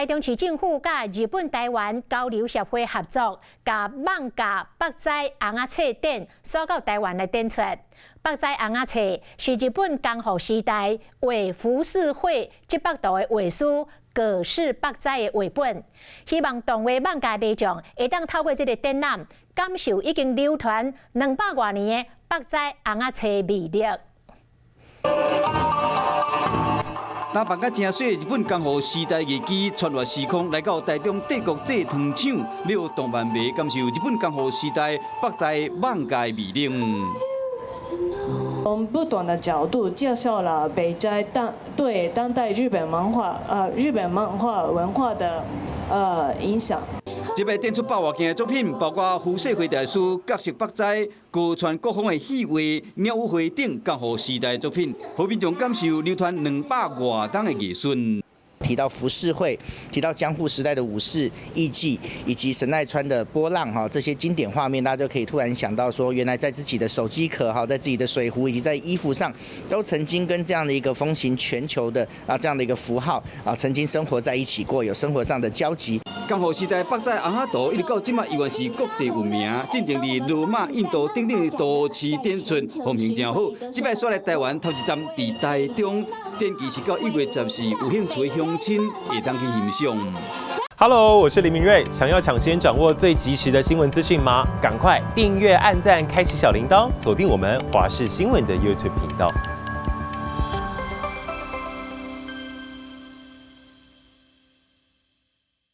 台中市政府甲日本台湾交流协会合作，甲艋舺北斋红仔册展锁到台湾来展出。北斋红仔册是日本江户时代画浮世绘700图的画师葛饰北斋的绘本。希望动画艋舺迷众会当透过这个展览，感受已经流传200多年的北斋红仔册的魅力。打扮甲正水的日本江户时代艺伎穿越时空，来到台中帝国制糖厂，了动漫迷感受日本江户时代北斋艋舺魅力。从不同的角度介绍了北斋对当代日本漫画文化的影响。这摆展出100多件的作品，包括浮世绘大师角色北斋、高传各方的戏画、鸟舞会等江户时代的作品，让民众感受流传200多年的艺术。提到浮世绘，提到江户时代的武士艺伎，以及神奈川的波浪哈，这些经典画面，大家就可以突然想到说，原来在自己的手机壳哈，在自己的水壶以及在衣服上，都曾经跟这样的一个风行全球的这样的一个符号曾经生活在一起过，有生活上的交集。江户时代北斋红仔图一直到今嘛依然是国际闻名，进前伫罗马、印度等等的都市展出，风评真好。这摆选来台湾头一站伫台中，展期是到1月14日，有兴趣的乡亲会当去欣赏。Hello， 我是林明瑞。想要抢先掌握最及时的新闻资讯吗？赶快订阅、按赞、开启小铃铛，锁定我们华视新闻的 YouTube 频道。